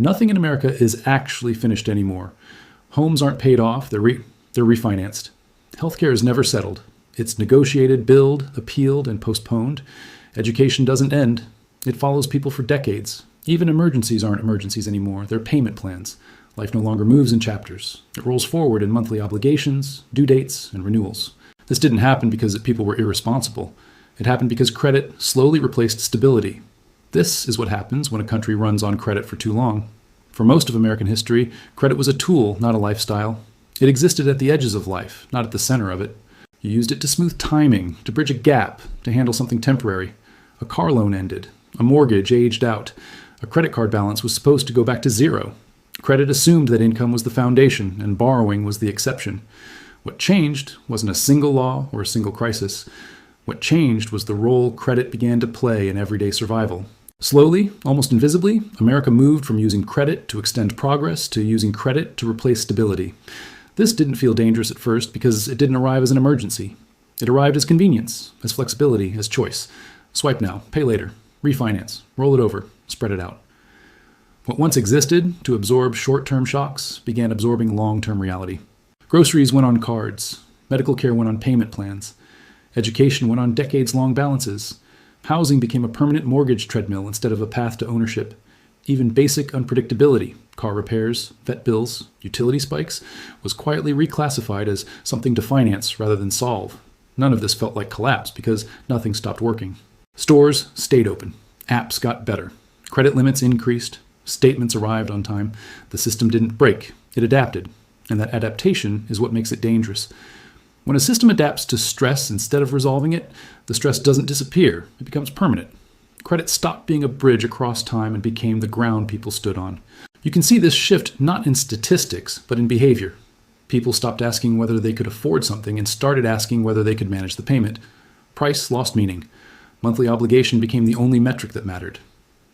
Nothing in America is actually finished anymore. Homes aren't paid off, they're refinanced. Healthcare is never settled. It's negotiated, billed, appealed, and postponed. Education doesn't end. It follows people for decades. Even emergencies aren't emergencies anymore. They're payment plans. Life no longer moves in chapters. It rolls forward in monthly obligations, due dates, and renewals. This didn't happen because people were irresponsible. It happened because credit slowly replaced stability. This is what happens when a country runs on credit for too long. For most of American history, credit was a tool, not a lifestyle. It existed at the edges of life, not at the center of it. You used it to smooth timing, to bridge a gap, to handle something temporary. A car loan ended. A mortgage aged out. A credit card balance was supposed to go back to zero. Credit assumed that income was the foundation and borrowing was the exception. What changed wasn't a single law or a single crisis. What changed was the role credit began to play in everyday survival. Slowly, almost invisibly, America moved from using credit to extend progress to using credit to replace stability. This didn't feel dangerous at first because it didn't arrive as an emergency. It arrived as convenience, as flexibility, as choice. Swipe now, pay later, refinance, roll it over, spread it out. What once existed to absorb short-term shocks began absorbing long-term reality. Groceries went on cards. Medical care went on payment plans. Education went on decades-long balances. Housing became a permanent mortgage treadmill instead of a path to ownership. Even basic unpredictability, car repairs, vet bills, utility spikes, was quietly reclassified as something to finance rather than solve. None of this felt like collapse because nothing stopped working. Stores stayed open. Apps got better. Credit limits increased. Statements arrived on time. The system didn't break. It adapted. And that adaptation is what makes it dangerous. When a system adapts to stress instead of resolving it, the stress doesn't disappear. It becomes permanent. Credit stopped being a bridge across time and became the ground people stood on. You can see this shift not in statistics, but in behavior. People stopped asking whether they could afford something and started asking whether they could manage the payment. Price lost meaning. Monthly obligation became the only metric that mattered.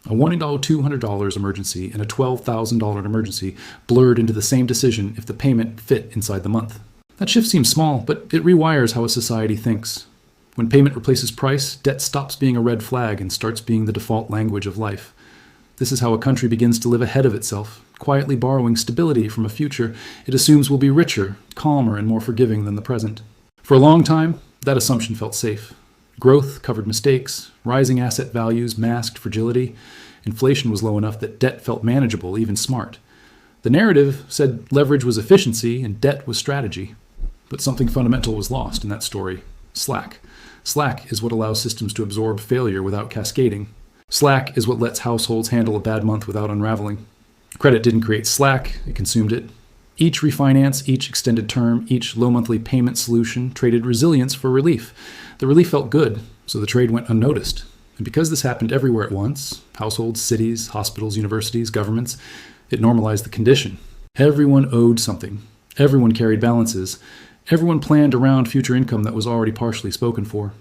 A $200 emergency and a $12,000 emergency blurred into the same decision if the payment fit inside the month. That shift seems small, but it rewires how a society thinks. When payment replaces price, debt stops being a red flag and starts being the default language of life. This is how a country begins to live ahead of itself, quietly borrowing stability from a future it assumes will be richer, calmer, and more forgiving than the present. For a long time, that assumption felt safe. Growth covered mistakes, rising asset values masked fragility, inflation was low enough that debt felt manageable, even smart. The narrative said leverage was efficiency and debt was strategy. But something fundamental was lost in that story. Slack. Slack is what allows systems to absorb failure without cascading. Slack is what lets households handle a bad month without unraveling. Credit didn't create slack, it consumed it. Each refinance, each extended term, each low monthly payment solution traded resilience for relief. The relief felt good, so the trade went unnoticed. And because this happened everywhere at once, households, cities, hospitals, universities, governments, it normalized the condition. Everyone owed something. Everyone carried balances. Everyone planned around future income that was already partially spoken for.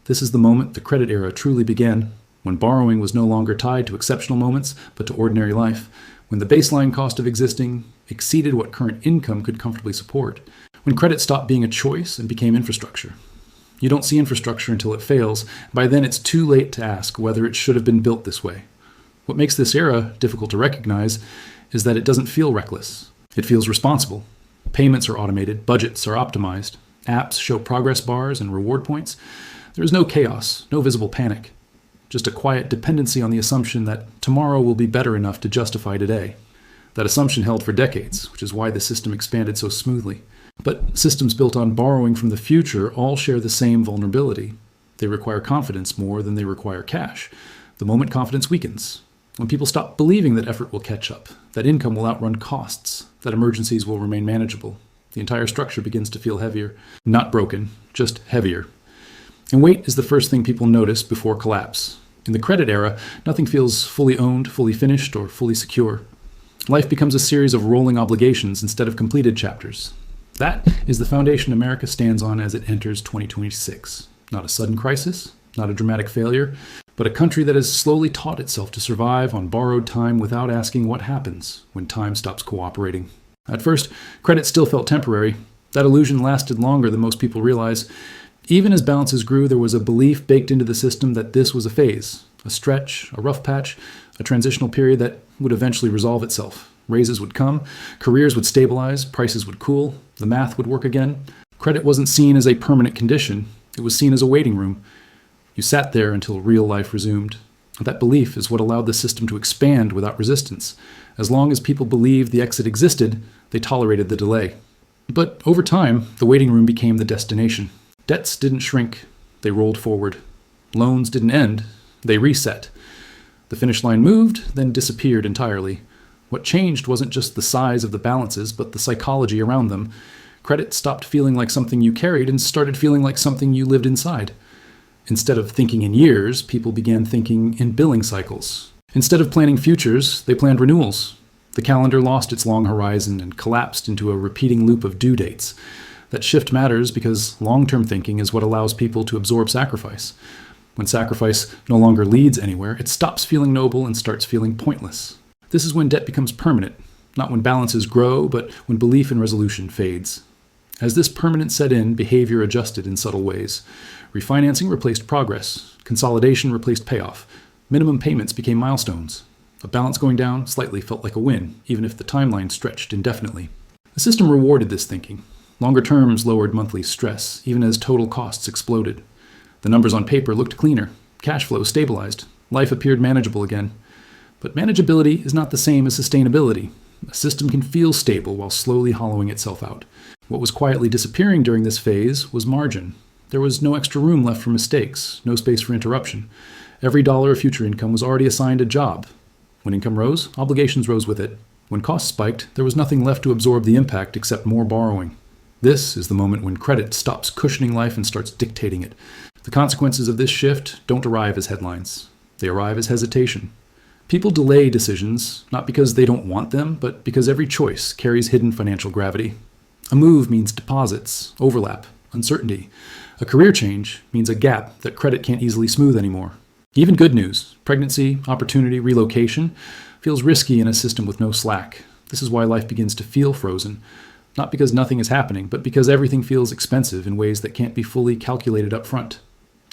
This is the moment the credit era truly began, when borrowing was no longer tied to exceptional moments, but to ordinary life, when the baseline cost of existing exceeded what current income could comfortably support, when credit stopped being a choice and became infrastructure. You don't see infrastructure until it fails. By then, it's too late to ask whether it should have been built this way. What makes this era difficult to recognize is that it doesn't feel reckless. It feels responsible. Payments are automated, budgets are optimized, apps show progress bars and reward points. There is no chaos, no visible panic, just a quiet dependency on the assumption that tomorrow will be better enough to justify today. That assumption held for decades, which is why the system expanded so smoothly. But systems built on borrowing from the future all share the same vulnerability. They require confidence more than they require cash. The moment confidence weakens, when people stop believing that effort will catch up, that income will outrun costs, that emergencies will remain manageable, the entire structure begins to feel heavier. Not broken, just heavier. And weight is the first thing people notice before collapse. In the credit era, nothing feels fully owned, fully finished, or fully secure. Life becomes a series of rolling obligations instead of completed chapters. That is the foundation America stands on as it enters 2026. Not a sudden crisis, not a dramatic failure, but a country that has slowly taught itself to survive on borrowed time without asking what happens when time stops cooperating. At first, credit still felt temporary. That illusion lasted longer than most people realize. Even as balances grew, there was a belief baked into the system that this was a phase, a stretch, a rough patch, a transitional period that would eventually resolve itself. Raises would come, careers would stabilize, prices would cool, the math would work again. Credit wasn't seen as a permanent condition. It was seen as a waiting room. You sat there until real life resumed. That belief is what allowed the system to expand without resistance. As long as people believed the exit existed, they tolerated the delay. But over time, the waiting room became the destination. Debts didn't shrink, they rolled forward. Loans didn't end, they reset. The finish line moved, then disappeared entirely. What changed wasn't just the size of the balances, but the psychology around them. Credit stopped feeling like something you carried and started feeling like something you lived inside. Instead of thinking in years, people began thinking in billing cycles. Instead of planning futures, they planned renewals. The calendar lost its long horizon and collapsed into a repeating loop of due dates. That shift matters because long-term thinking is what allows people to absorb sacrifice. When sacrifice no longer leads anywhere, it stops feeling noble and starts feeling pointless. This is when debt becomes permanent, not when balances grow, but when belief in resolution fades. As this permanence set in, behavior adjusted in subtle ways. Refinancing replaced progress. Consolidation replaced payoff. Minimum payments became milestones. A balance going down slightly felt like a win, even if the timeline stretched indefinitely. The system rewarded this thinking. Longer terms lowered monthly stress, even as total costs exploded. The numbers on paper looked cleaner. Cash flow stabilized. Life appeared manageable again. But manageability is not the same as sustainability. A system can feel stable while slowly hollowing itself out. What was quietly disappearing during this phase was margin. There was no extra room left for mistakes, no space for interruption. Every dollar of future income was already assigned a job. When income rose, obligations rose with it. When costs spiked, there was nothing left to absorb the impact except more borrowing. This is the moment when credit stops cushioning life and starts dictating it. The consequences of this shift don't arrive as headlines. They arrive as hesitation. People delay decisions, not because they don't want them, but because every choice carries hidden financial gravity. A move means deposits, overlap, uncertainty. A career change means a gap that credit can't easily smooth anymore. Even good news, pregnancy, opportunity, relocation, feels risky in a system with no slack. This is why life begins to feel frozen. Not because nothing is happening, but because everything feels expensive in ways that can't be fully calculated up front.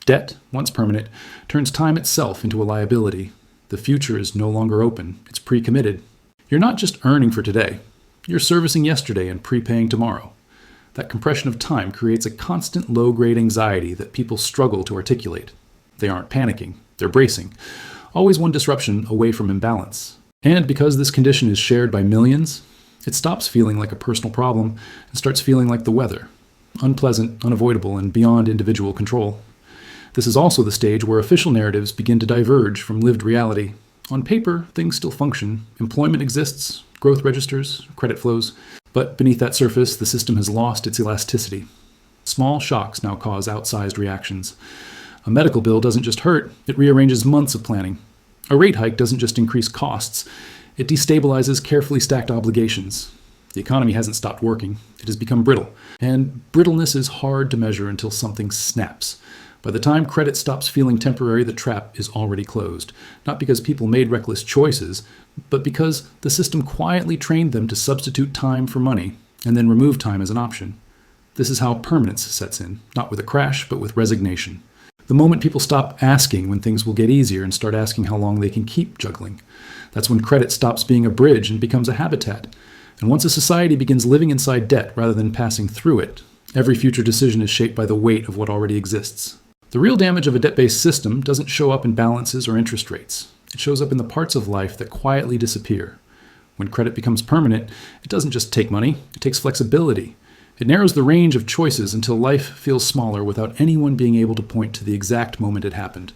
Debt, once permanent, turns time itself into a liability. The future is no longer open, it's pre-committed. You're not just earning for today. You're servicing yesterday and prepaying tomorrow. That compression of time creates a constant low-grade anxiety that people struggle to articulate. They aren't panicking, they're bracing, always one disruption away from imbalance. And because this condition is shared by millions, it stops feeling like a personal problem and starts feeling like the weather, unpleasant, unavoidable, and beyond individual control. This is also the stage where official narratives begin to diverge from lived reality. On paper, things still function. Employment exists, growth registers, credit flows. But beneath that surface, the system has lost its elasticity. Small shocks now cause outsized reactions. A medical bill doesn't just hurt, it rearranges months of planning. A rate hike doesn't just increase costs, it destabilizes carefully stacked obligations. The economy hasn't stopped working, it has become brittle. And brittleness is hard to measure until something snaps. By the time credit stops feeling temporary, the trap is already closed. Not because people made reckless choices, but because the system quietly trained them to substitute time for money and then remove time as an option. This is how permanence sets in, not with a crash, but with resignation. The moment people stop asking when things will get easier and start asking how long they can keep juggling. That's when credit stops being a bridge and becomes a habitat. And once a society begins living inside debt rather than passing through it, every future decision is shaped by the weight of what already exists. The real damage of a debt-based system doesn't show up in balances or interest rates. It shows up in the parts of life that quietly disappear. When credit becomes permanent, it doesn't just take money, it takes flexibility. It narrows the range of choices until life feels smaller without anyone being able to point to the exact moment it happened.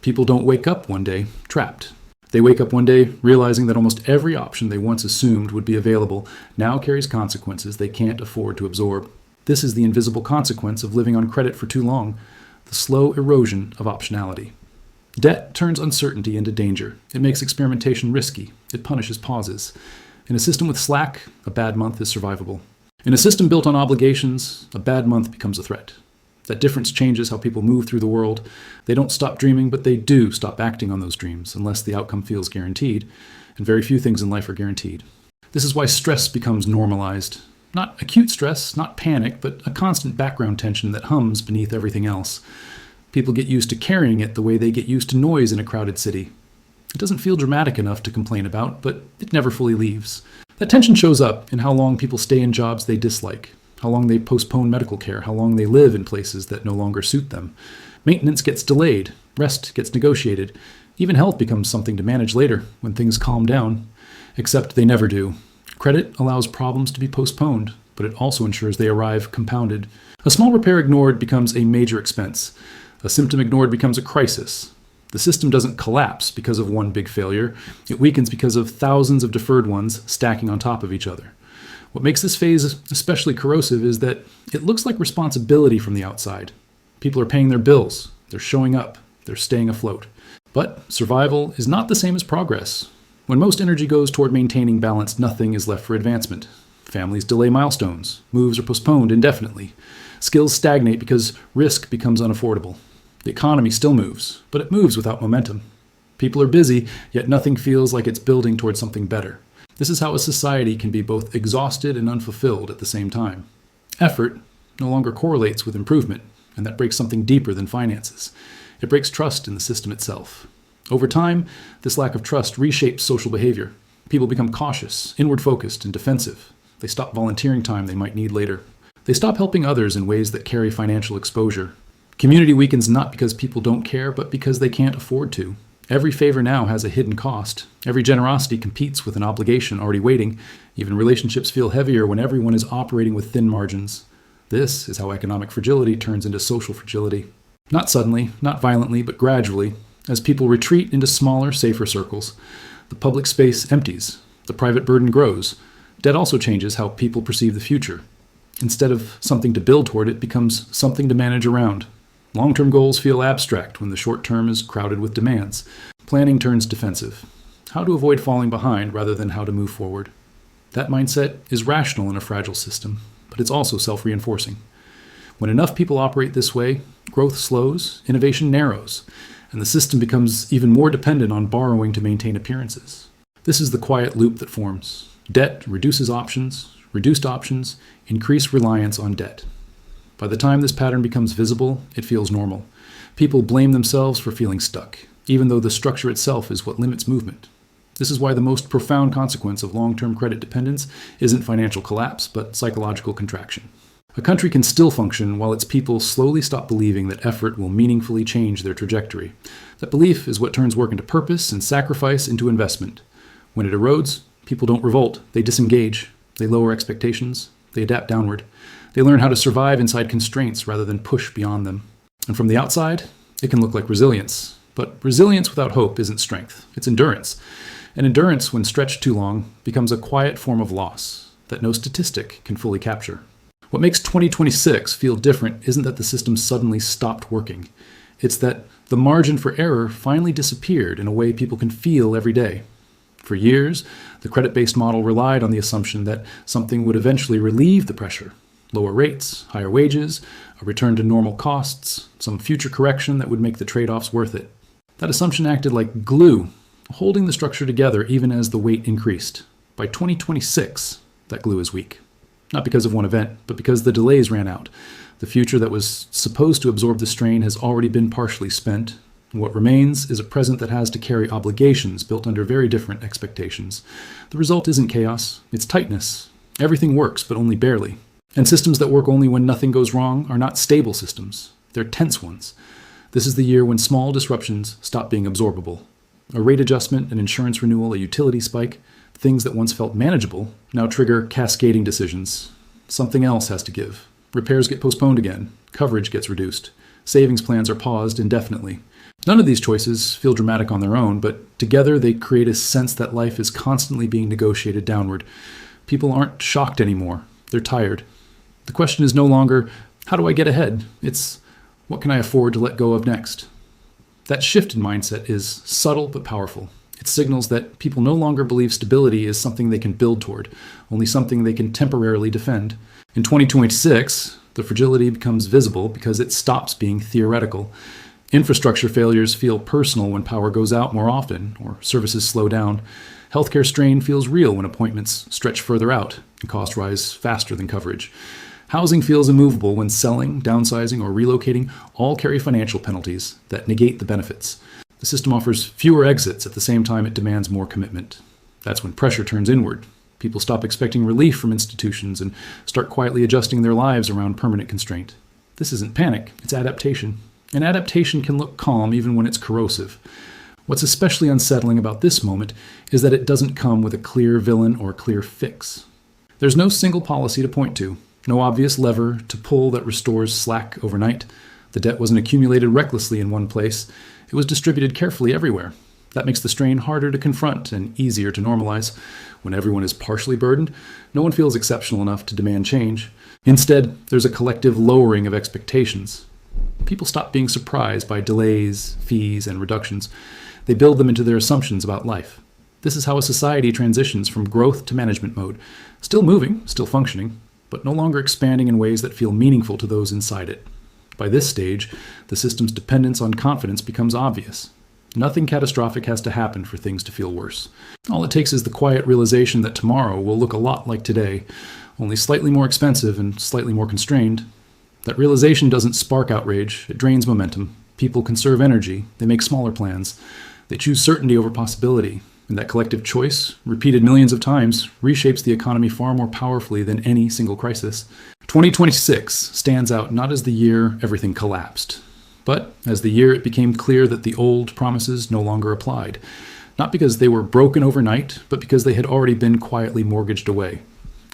People don't wake up one day trapped. They wake up one day realizing that almost every option they once assumed would be available now carries consequences they can't afford to absorb. This is the invisible consequence of living on credit for too long. The slow erosion of optionality. Debt turns uncertainty into danger. It makes experimentation risky. It punishes pauses. In a system with slack, a bad month is survivable. In a system built on obligations, a bad month becomes a threat. That difference changes how people move through the world. They don't stop dreaming, but they do stop acting on those dreams, unless the outcome feels guaranteed. And very few things in life are guaranteed. This is why stress becomes normalized. Not acute stress, not panic, but a constant background tension that hums beneath everything else. People get used to carrying it the way they get used to noise in a crowded city. It doesn't feel dramatic enough to complain about, but it never fully leaves. That tension shows up in how long people stay in jobs they dislike, how long they postpone medical care, how long they live in places that no longer suit them. Maintenance gets delayed, rest gets negotiated, even health becomes something to manage later when things calm down. Except they never do. Credit allows problems to be postponed, but it also ensures they arrive compounded. A small repair ignored becomes a major expense. A symptom ignored becomes a crisis. The system doesn't collapse because of one big failure. It weakens because of thousands of deferred ones stacking on top of each other. What makes this phase especially corrosive is that it looks like responsibility from the outside. People are paying their bills, they're showing up, they're staying afloat. But survival is not the same as progress. When most energy goes toward maintaining balance, nothing is left for advancement. Families delay milestones, moves are postponed indefinitely. Skills stagnate because risk becomes unaffordable. The economy still moves, but it moves without momentum. People are busy, yet nothing feels like it's building towards something better. This is how a society can be both exhausted and unfulfilled at the same time. Effort no longer correlates with improvement, and that breaks something deeper than finances. It breaks trust in the system itself. Over time, this lack of trust reshapes social behavior. People become cautious, inward-focused, and defensive. They stop volunteering time they might need later. They stop helping others in ways that carry financial exposure. Community weakens not because people don't care, but because they can't afford to. Every favor now has a hidden cost. Every generosity competes with an obligation already waiting. Even relationships feel heavier when everyone is operating with thin margins. This is how economic fragility turns into social fragility. Not suddenly, not violently, but gradually, as people retreat into smaller, safer circles. The public space empties. The private burden grows. Debt also changes how people perceive the future. Instead of something to build toward, it becomes something to manage around. Long-term goals feel abstract when the short term is crowded with demands. Planning turns defensive. How to avoid falling behind rather than how to move forward. That mindset is rational in a fragile system, but it's also self-reinforcing. When enough people operate this way, growth slows, innovation narrows, and the system becomes even more dependent on borrowing to maintain appearances. This is the quiet loop that forms. Debt reduces options, reduced options, increase reliance on debt. By the time this pattern becomes visible, it feels normal. People blame themselves for feeling stuck, even though the structure itself is what limits movement. This is why the most profound consequence of long-term credit dependence isn't financial collapse, but psychological contraction. A country can still function while its people slowly stop believing that effort will meaningfully change their trajectory. That belief is what turns work into purpose and sacrifice into investment. When it erodes, people don't revolt, they disengage, they lower expectations, they adapt downward. They learn how to survive inside constraints rather than push beyond them. And from the outside, it can look like resilience. But resilience without hope isn't strength, it's endurance. And endurance, when stretched too long, becomes a quiet form of loss that no statistic can fully capture. What makes 2026 feel different isn't that the system suddenly stopped working. It's that the margin for error finally disappeared in a way people can feel every day. For years, the credit-based model relied on the assumption that something would eventually relieve the pressure. Lower rates, higher wages, a return to normal costs, some future correction that would make the trade-offs worth it. That assumption acted like glue, holding the structure together even as the weight increased. By 2026, that glue is weak. Not because of one event, but because the delays ran out. The future that was supposed to absorb the strain has already been partially spent. And what remains is a present that has to carry obligations built under very different expectations. The result isn't chaos, it's tightness. Everything works, but only barely. And systems that work only when nothing goes wrong are not stable systems. They're tense ones. This is the year when small disruptions stop being absorbable. A rate adjustment, an insurance renewal, a utility spike, things that once felt manageable now trigger cascading decisions. Something else has to give. Repairs get postponed again. Coverage gets reduced. Savings plans are paused indefinitely. None of these choices feel dramatic on their own, but together they create a sense that life is constantly being negotiated downward. People aren't shocked anymore. They're tired. The question is no longer, how do I get ahead? It's, what can I afford to let go of next? That shift in mindset is subtle but powerful. It signals that people no longer believe stability is something they can build toward, only something they can temporarily defend. In 2026, the fragility becomes visible because it stops being theoretical. Infrastructure failures feel personal when power goes out more often or services slow down. Healthcare strain feels real when appointments stretch further out and costs rise faster than coverage. Housing feels immovable when selling, downsizing, or relocating all carry financial penalties that negate the benefits. The system offers fewer exits at the same time it demands more commitment. That's when pressure turns inward. People stop expecting relief from institutions and start quietly adjusting their lives around permanent constraint. This isn't panic, it's adaptation. And adaptation can look calm even when it's corrosive. What's especially unsettling about this moment is that it doesn't come with a clear villain or a clear fix. There's no single policy to point to, no obvious lever to pull that restores slack overnight. The debt wasn't accumulated recklessly in one place, it was distributed carefully everywhere. That makes the strain harder to confront and easier to normalize. When everyone is partially burdened, no one feels exceptional enough to demand change. Instead, there's a collective lowering of expectations. People stop being surprised by delays, fees, and reductions. They build them into their assumptions about life. This is how a society transitions from growth to management mode. Still moving, still functioning, but no longer expanding in ways that feel meaningful to those inside it. By this stage, the system's dependence on confidence becomes obvious. Nothing catastrophic has to happen for things to feel worse. All it takes is the quiet realization that tomorrow will look a lot like today, only slightly more expensive and slightly more constrained. That realization doesn't spark outrage, it drains momentum. People conserve energy, they make smaller plans. They choose certainty over possibility. And that collective choice, repeated millions of times, reshapes the economy far more powerfully than any single crisis. 2026 stands out not as the year everything collapsed, but as the year it became clear that the old promises no longer applied. Not because they were broken overnight, but because they had already been quietly mortgaged away.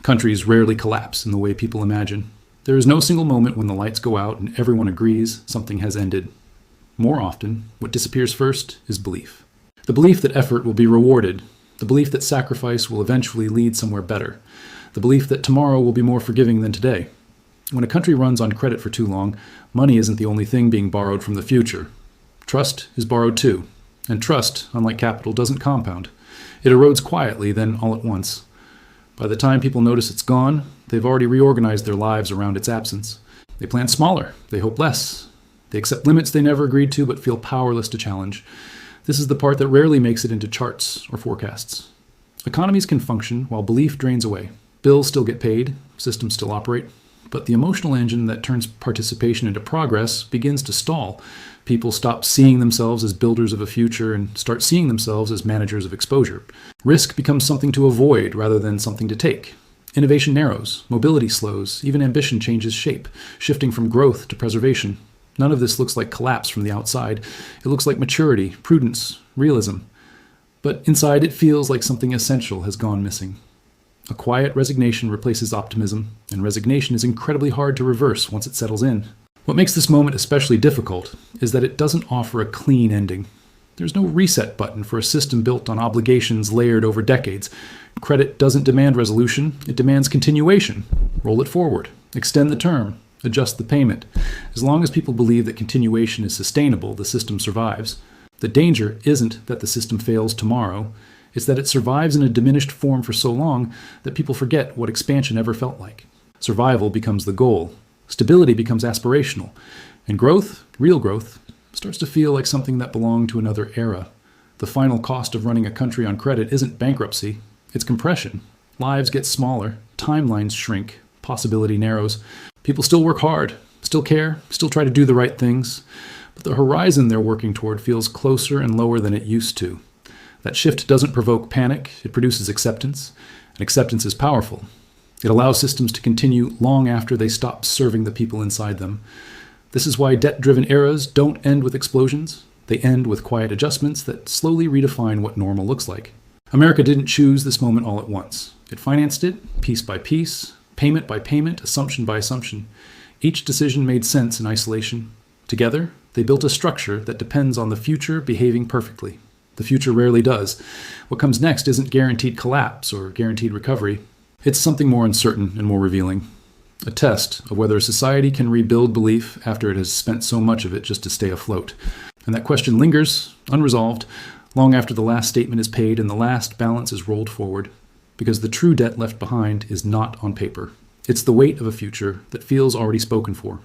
Countries rarely collapse in the way people imagine. There is no single moment when the lights go out and everyone agrees something has ended. More often, what disappears first is belief. The belief that effort will be rewarded. The belief that sacrifice will eventually lead somewhere better. The belief that tomorrow will be more forgiving than today. When a country runs on credit for too long, money isn't the only thing being borrowed from the future. Trust is borrowed too. And trust, unlike capital, doesn't compound. It erodes quietly, then all at once. By the time people notice it's gone, they've already reorganized their lives around its absence. They plan smaller, they hope less. They accept limits they never agreed to but feel powerless to challenge. This is the part that rarely makes it into charts or forecasts. Economies can function while belief drains away. Bills still get paid, systems still operate, but the emotional engine that turns participation into progress begins to stall. People stop seeing themselves as builders of a future and start seeing themselves as managers of exposure. Risk becomes something to avoid rather than something to take. Innovation narrows, mobility slows, even ambition changes shape, shifting from growth to preservation. None of this looks like collapse from the outside. It looks like maturity, prudence, realism. But inside it feels like something essential has gone missing. A quiet resignation replaces optimism, and resignation is incredibly hard to reverse once it settles in. What makes this moment especially difficult is that it doesn't offer a clean ending. There's no reset button for a system built on obligations layered over decades. Credit doesn't demand resolution, it demands continuation. Roll it forward, extend the term, adjust the payment. As long as people believe that continuation is sustainable, the system survives. The danger isn't that the system fails tomorrow, it's that it survives in a diminished form for so long that people forget what expansion ever felt like. Survival becomes the goal. Stability becomes aspirational. And growth, real growth, starts to feel like something that belonged to another era. The final cost of running a country on credit isn't bankruptcy, it's compression. Lives get smaller, timelines shrink, possibility narrows. People still work hard, still care, still try to do the right things, but the horizon they're working toward feels closer and lower than it used to. That shift doesn't provoke panic, it produces acceptance, and acceptance is powerful. It allows systems to continue long after they stop serving the people inside them. This is why debt-driven eras don't end with explosions. They end with quiet adjustments that slowly redefine what normal looks like. America didn't choose this moment all at once. It financed it, piece by piece, payment by payment, assumption by assumption. Each decision made sense in isolation. Together, they built a structure that depends on the future behaving perfectly. The future rarely does. What comes next isn't guaranteed collapse or guaranteed recovery. It's something more uncertain and more revealing. A test of whether a society can rebuild belief after it has spent so much of it just to stay afloat. And that question lingers, unresolved, long after the last statement is paid and the last balance is rolled forward. Because the true debt left behind is not on paper. It's the weight of a future that feels already spoken for.